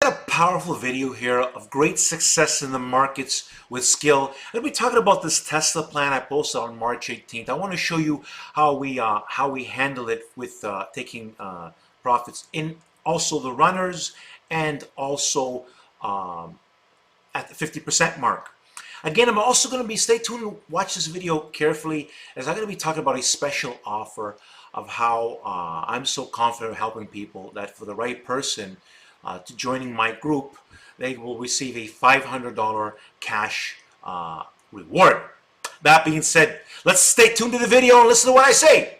got a powerful video here of great success in the markets with skill. I'm going to be talking about this Tesla plan I posted on March 18th. I want to show you how we handle it with taking profits in also the runners and also at the 50% mark. Again, I'm also going to be, stay tuned and watch this video carefully, as I'm going to be talking about a special offer of how I'm so confident of helping people that for the right person to joining my group, they will receive a $500 cash reward. That being said, let's stay tuned to the video and listen to what I say.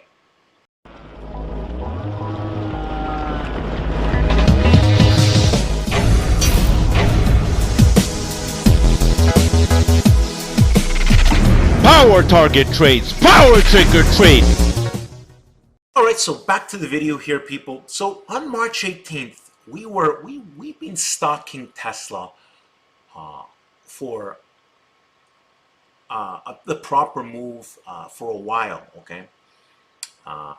Power target trades, power trigger trade. Alright, so back to the video here, people. So on March 18th, we've been stocking Tesla for the proper move for a while, okay?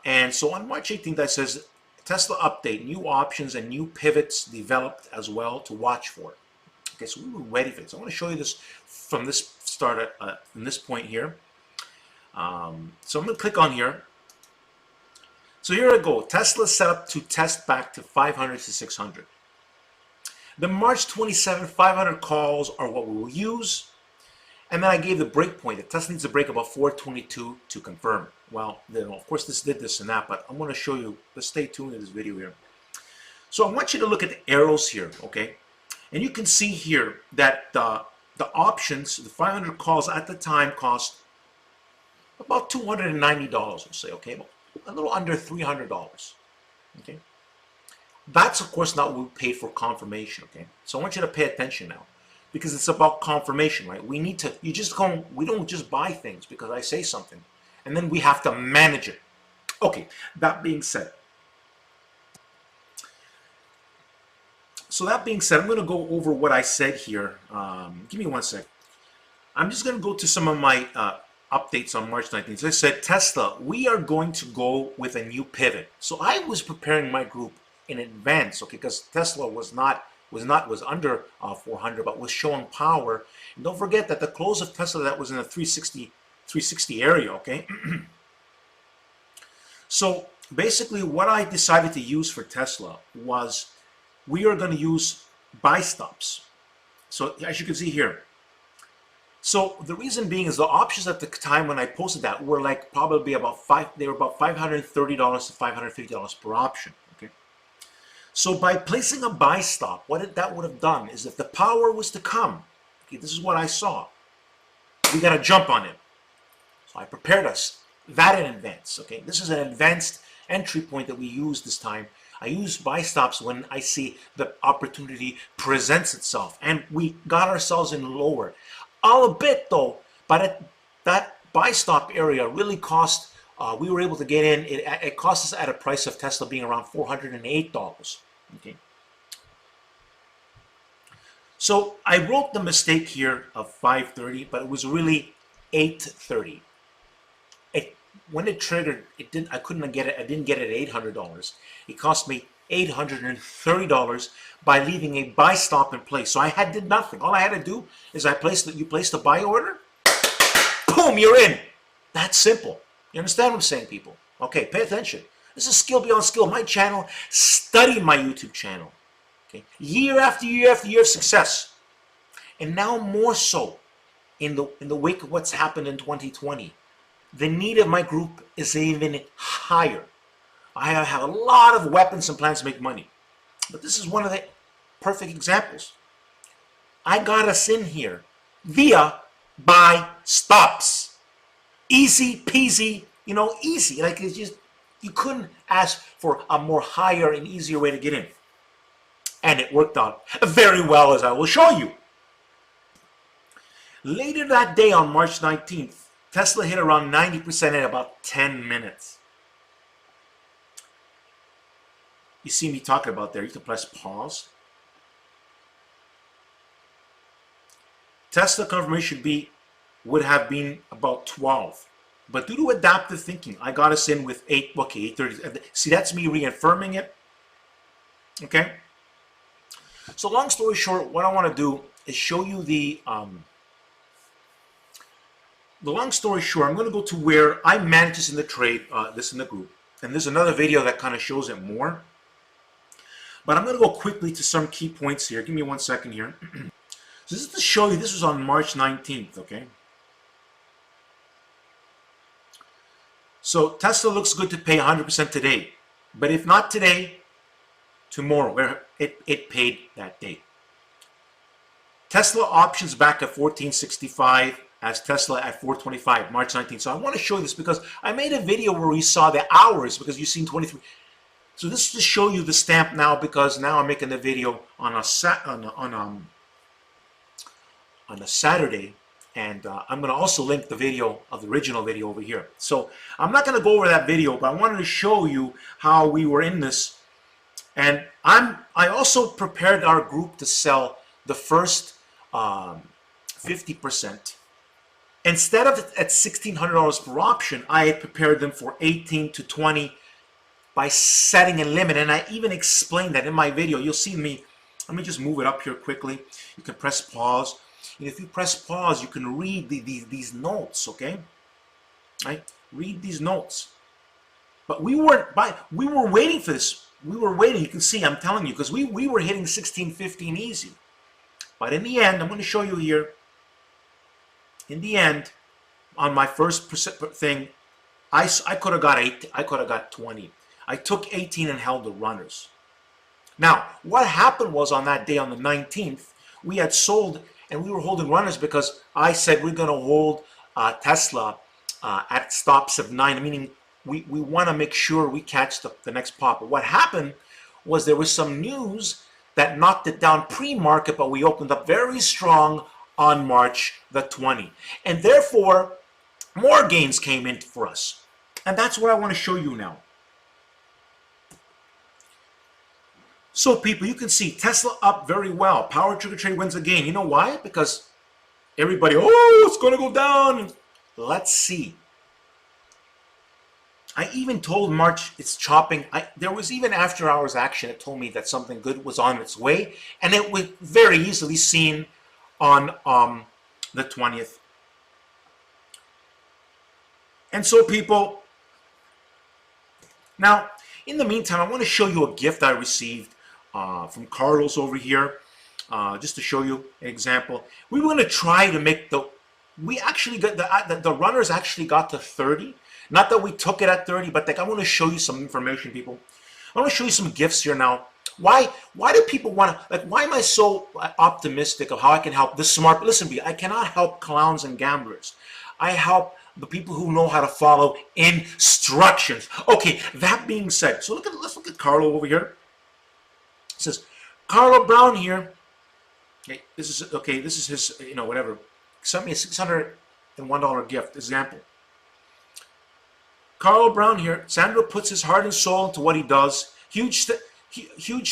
And so on March 18th, that says Tesla update, new options and new pivots developed as well to watch for. Okay, so we were ready for this. I want to show you this from this start from this point here. So I'm going to click on here. So here I go. Tesla set up to test back to 500 to 600. The March 27, 500 calls are what we will use. And then I gave the break point that Tesla needs to break about 422 to confirm. Well, then of course this did this and that, but I'm going to show you. Let's stay tuned in this video here. So I want you to look at the arrows here, okay? And you can see here that the options, the 500 calls at the time cost about $290, we'll say, okay? A little under $300, okay? That's, of course, not what we paid for confirmation, okay? So I want you to pay attention now, because it's about confirmation, right? We need to, we don't just buy things because I say something, and then we have to manage it. Okay, that being said, I'm going to go over what I said here. Give me one sec. I'm just going to go to some of my updates on March 19th. So I said, Tesla, we are going to go with a new pivot. So I was preparing my group in advance, okay, because Tesla was under 400, but was showing power. And don't forget that the close of Tesla, that was in the 360 area, okay? So basically what I decided to use for Tesla was we are going to use buy stops. So as you can see here, so the reason being is the options at the time when I posted that were like probably about $530 to $550 per option, okay? So by placing a buy stop, what that would have done is if the power was to come, okay, this is what I saw, we got to jump on it. So I prepared us that in advance, okay? This is an advanced entry point that we use this time. I use buy stops when I see the opportunity presents itself, and we got ourselves in lower. A bit though, but that buy stop area really cost, we were able to get in, it cost us at a price of Tesla being around $408, okay? So I wrote the mistake here of 530, but it was really 830. When it triggered, I couldn't get it, I didn't get it at $800. It cost me $830 by leaving a buy stop in place. So I did nothing. All I had to do is you placed a buy order, boom, you're in. That's simple. You understand what I'm saying, people? Okay, pay attention. This is Skill Beyond Skill, my channel. Study my YouTube channel. Okay, year after year after year of success, and now more so in the wake of what's happened in 2020. The need of my group is even higher. I have a lot of weapons and plans to make money. But this is one of the perfect examples. I got us in here via buy stops. Easy peasy, you know, easy. Like it's just, you couldn't ask for a more higher and easier way to get in. And it worked out very well, as I will show you. Later that day on March 19th, Tesla hit around 90% in about 10 minutes. You see me talking about there, you can press pause. Tesla confirmation would have been about 12. But due to adaptive thinking, I got us in with 830. See, that's me reaffirming it. Okay? So long story short, what I want to do is show you the long story short, I'm going to go to where I manage this in the trade, this in the group. And there's another video that kind of shows it more. But I'm going to go quickly to some key points here. Give me 1 second here. So this is to show you, this was on March 19th, okay? So Tesla looks good to pay 100% today. But if not today, tomorrow, where it paid that day. Tesla options back at 1465 as Tesla at 425, March 19th. So I want to show you this because I made a video where we saw the hours because you've seen 23. So this is to show you the stamp now because now I'm making the video on a Saturday, and I'm going to also link the video of the original video over here. So I'm not going to go over that video, but I wanted to show you how we were in this. And I also prepared our group to sell the first 50%. Instead of at $1,600 per option, I had prepared them for 18 to 20 by setting a limit. And I even explained that in my video. You'll see me. Let me just move it up here quickly. You can press pause. And if you press pause, you can read these notes, okay? Right? Read these notes. But we were waiting for this. We were waiting. You can see, I'm telling you, because we were hitting 16, 15 easy. But in the end, I'm going to show you here. In the end, on my first thing, I could have got 8. I could have got 20. I took 18 and held the runners. Now, what happened was on that day, on the 19th, we had sold and we were holding runners because I said we're going to hold Tesla at stops of 9, meaning we want to make sure we catch the next pop. But what happened was there was some news that knocked it down pre-market, but we opened up very strong on March the 20th. And therefore, more gains came in for us. And that's what I want to show you now. So people, you can see Tesla up very well. Power trigger trade wins again. You know why? Because everybody, oh, it's going to go down. Let's see. I even told March it's chopping. There was even after hours action that told me that something good was on its way. And it was very easily seen on the 20th. And so people, now in the meantime, I want to show you a gift I received from Carlos over here, just to show you an example. We were going to try to make we actually got the runners actually got to 30. Not that we took it at 30, but I want to show you some information, people. I want to show you some gifts here now. Why do people want to, why am I so optimistic of how I can help the smart? Listen to me, I cannot help clowns and gamblers. I help the people who know how to follow instructions. Okay, that being said, so let's look at Carlo over here. It says, Carlo Brown here. Okay, this is his, whatever. Sent me a $601 gift example. Carlo Brown here. Sandro puts his heart and soul into what he does. Huge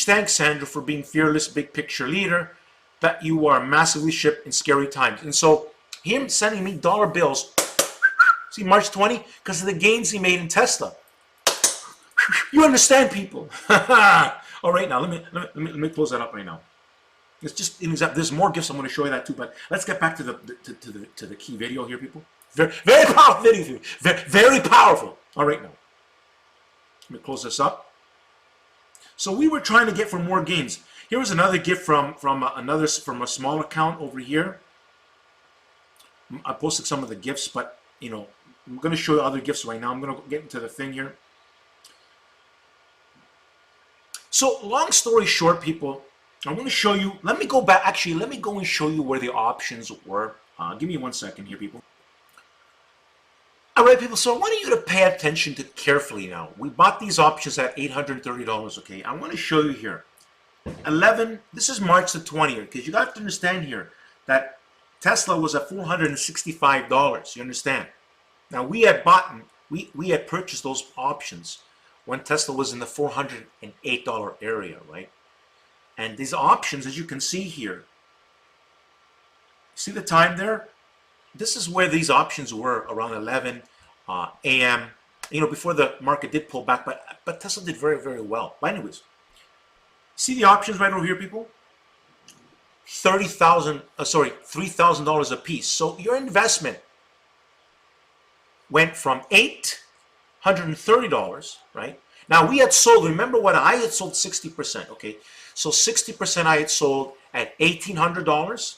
thanks, Sandro, for being fearless, big picture leader. That you are massively shipped in scary times. And so, him sending me dollar bills. See, March 20, because of the gains he made in Tesla. You understand, people. All right, now let me close that up right now. It's just an example. There's more gifts I'm going to show you that too, but let's get back to the key video here, people. Very, very powerful video. Very, very powerful. All right, now let me close this up. So we were trying to get for more gains. Here was another gift from a small account over here. I posted some of the gifts, but I'm going to show you other gifts right now. I'm going to get into the thing here. So long story short, people, I'm going to show you. Let me go back. Actually, let me go and show you where the options were. Give me 1 second here, people. All right, people. So I want you to pay attention to carefully now. We bought these options at $830. Okay, I want to show you here. 11. This is March the 20th, because you got to understand here that Tesla was at $465. You understand? Now we had we had purchased those options when Tesla was in the $408 area, right? And these options, as you can see here, see the time there? This is where these options were around 11 a.m. Before the market did pull back, but Tesla did very, very well. But anyways, see the options right over here, people? $3,000 a piece. So your investment went from $830, right? Now we had sold, remember what I had sold 60%, okay? So 60% I had sold at $1,800,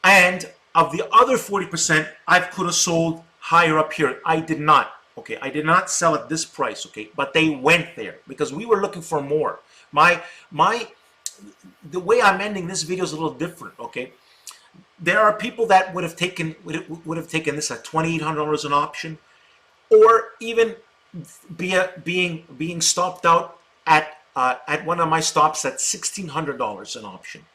and of the other 40%, I could have sold higher up here. I did not, okay? I did not sell at this price, okay? But they went there because we were looking for more. The way I'm ending this video is a little different, okay? There are people that would have taken this at $2,800 an option, or even being stopped out at one of my stops at $1,600 an option.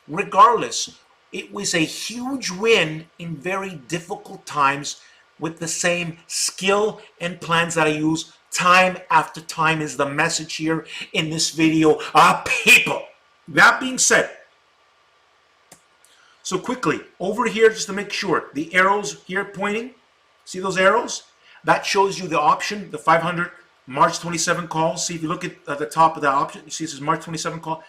Regardless, it was a huge win in very difficult times with the same skill and plans that I use time after time is the message here in this video. People. That being said, so quickly, over here, just to make sure, the arrows here pointing, see those arrows? That shows you the option, the 500 March 27 call. See, if you look at the top of the option, you see it says March 27 call.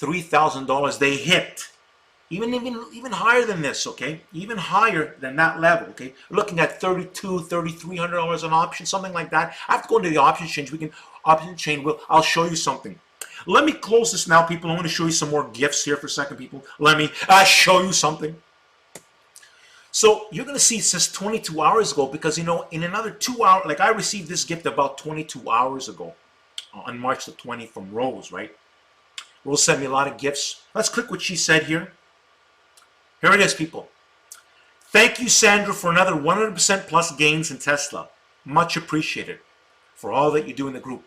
$3,000 they hit. Even higher than this, okay? Even higher than that level, okay? Looking at $3,300 an option, something like that. I have to go into the option change. I'll show you something. Let me close this now, people. I want to show you some more gifts here for a second, people. Let me show you something. So you're going to see it says 22 hours ago because, you know, in another 2 hours, like I received this gift about 22 hours ago on March the 20th from Rose, right? Rose sent me a lot of gifts. Let's click what she said here. Here it is, people. Thank you, Sandra, for another 100% plus gains in Tesla. Much appreciated for all that you do in the group.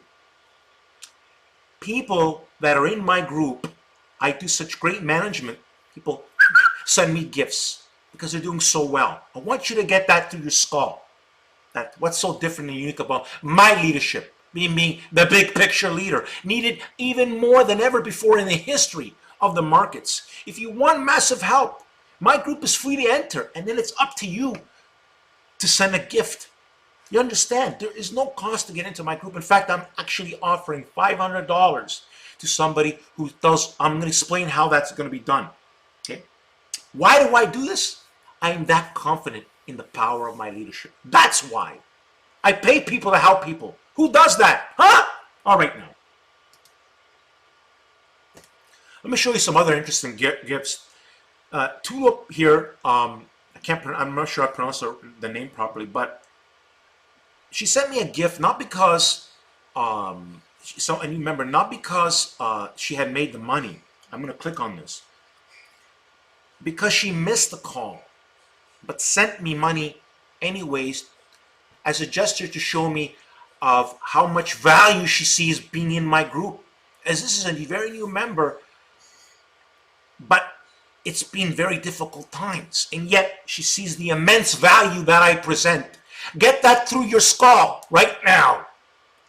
People that are in my group, I do such great management. People send me gifts because they're doing so well. I want you to get that through your skull. That what's so different and unique about my leadership, me, the big picture leader, needed even more than ever before in the history of the markets. If you want massive help, my group is free to enter, and then it's up to you to send a gift. You understand? There is no cost to get into my group. In fact, I'm actually offering $500 to somebody who does. I'm going to explain how that's going to be done. Okay? Why do I do this? I am that confident in the power of my leadership. That's why. I pay people to help people. Who does that? Huh? All right, now. Let me show you some other interesting gifts. Tulip here, I'm not sure I pronounced the name properly, but she sent me a gift not because, and you remember, not because she had made the money. I'm going to click on this. Because she missed the call, but sent me money anyways as a gesture to show me of how much value she sees being in my group. As this is a very new member, but it's been very difficult times, and yet she sees the immense value that I present. Get that through your skull right now.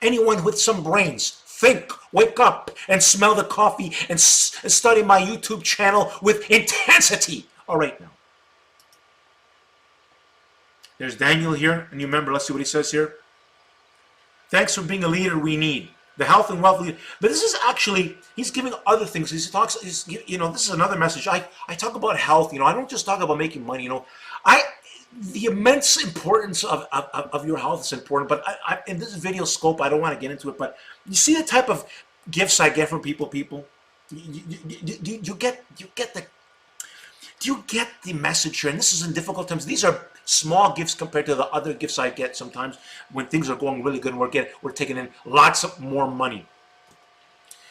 Anyone with some brains, think, wake up, and smell the coffee, and study my YouTube channel with intensity. All right, now. There's Daniel here, and you remember, let's see what he says here. Thanks for being a leader we need. The health and wealth leader. But this is actually, he's giving other things. He talks, this is another message. I talk about health, I don't just talk about making money, the immense importance of your health is important, but in this video scope, I don't want to get into it, but you see the type of gifts I get from people? You get the message here? And this is in difficult times. These are small gifts compared to the other gifts I get sometimes when things are going really good and we're taking in lots of more money.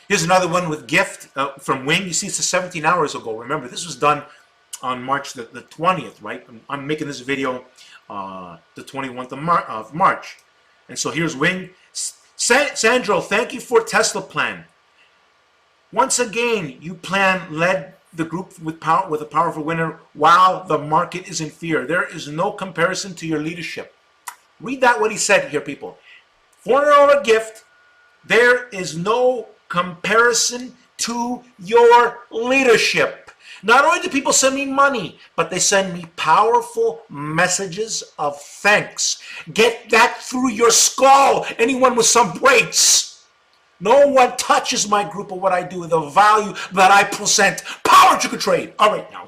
Here's another one with gift from Wing. You see, it's 17 hours ago. Remember, this was done on March the 20th, right? I'm making this video the 21st of March. And so here's Wing. Sandro, thank you for Tesla plan. Once again, you led the group with a powerful winner while the market is in fear. There is no comparison to your leadership. Read that what he said here, people. $400 gift. There is no comparison to your leadership. Not only do people send me money, but they send me powerful messages of thanks. Get that through your skull. Anyone with some brains. No one touches my group or what I do, the value that I present. Power Trigger Trade. All right, now.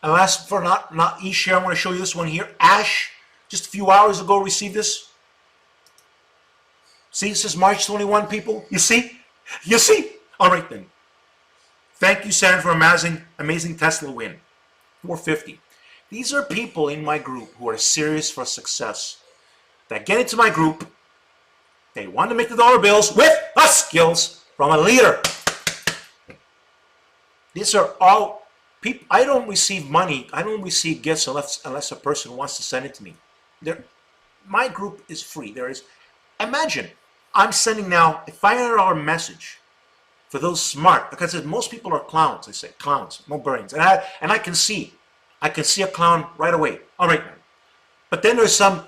And last for not e-share, I'm going to show you this one here. Ash, just a few hours ago, received this. See, it says March 21, people. You see? You see? All right, then. Thank you, Saren, for amazing Tesla win. 450. These are people in my group who are serious for success. That get into my group. They want to make the dollar bills with the skills from a leader. These are all people. I don't receive money. I don't receive gifts unless a person wants to send it to me. My group is free. Imagine, I'm sending now a $500 message for those smart, because most people are clowns. They say clowns, no brains, and I can see a clown right away. All right, but then there's some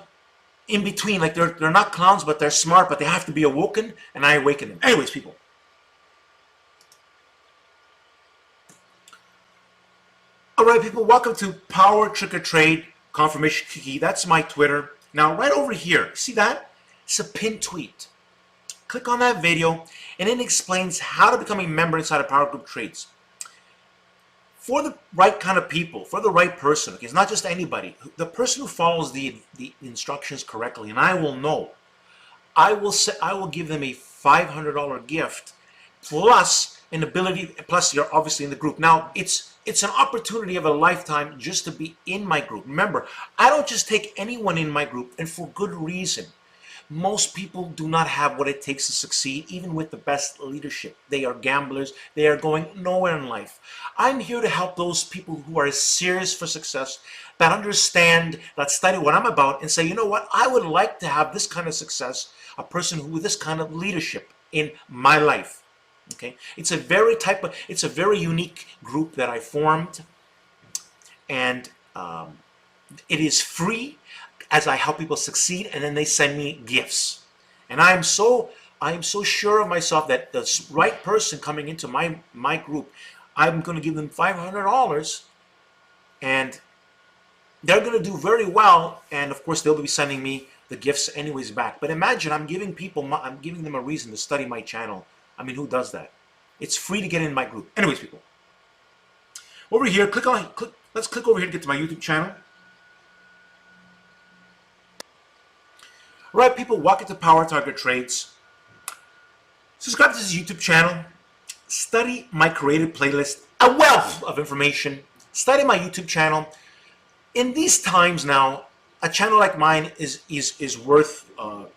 in between, like they're not clowns, but they're smart, but they have to be awoken, and I awaken them. Anyways, people. All right, people, welcome to Power Trigger Trade Confirmation Key. That's my Twitter. Now, right over here, see that? It's a pinned tweet. Click on that video, and it explains how to become a member inside of Power Group Trades. For the right kind of people, for the right person, okay, it's not just anybody. The person who follows the instructions correctly, and I will know. I will give them a $500 gift plus an ability, plus you're obviously in the group. Now, it's an opportunity of a lifetime just to be in my group. Remember, I don't just take anyone in my group, and for good reason. Most people do not have what it takes to succeed, even with the best leadership. They are gamblers. They are going nowhere in life. I'm here to help those people who are serious for success, that understand, that study what I'm about, and say, you know what, I would like to have this kind of success, a person with this kind of leadership in my life. Okay, it's a very unique group that I formed, and it is free as I help people succeed, and then they send me gifts. And I am so sure of myself that the right person coming into my group, I'm going to give them $500, and they're going to do very well. And of course, they'll be sending me the gifts anyways back. But imagine I'm giving them a reason to study my channel. I mean, who does that? It's free to get in my group. Anyways, people, over here, let's click over here to get to my YouTube channel. Right, people, welcome to Power Trigger Trades. Subscribe to this YouTube channel. Study my created playlist, a wealth of information. Study my YouTube channel. In these times now, a channel like mine is worth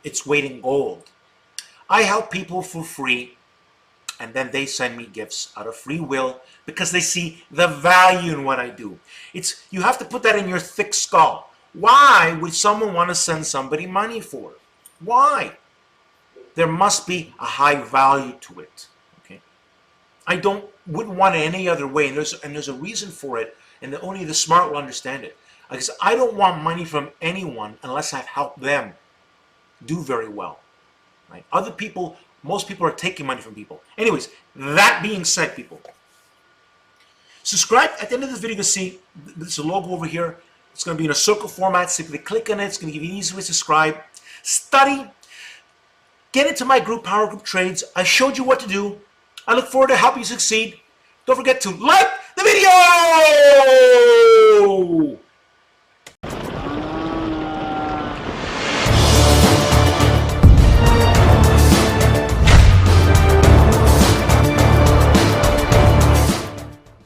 its weight in gold. I help people for free, and then they send me gifts out of free will because they see the value in what I do. You have to put that in your thick skull. Why would someone want to send somebody money for it? Why? There must be a high value to it. Okay, I wouldn't want it any other way, and there's a reason for it, and only the smart will understand it. Because I don't want money from anyone unless I've helped them do very well. Right? Most people are taking money from people. Anyways, that being said, people, subscribe. At the end of this video, you'll see there's a logo over here. It's going to be in a circle format. Simply click on it. It's going to give you an easy way to subscribe. Study. Get into my group, Power Group Trades. I showed you what to do. I look forward to helping you succeed. Don't forget to like the video!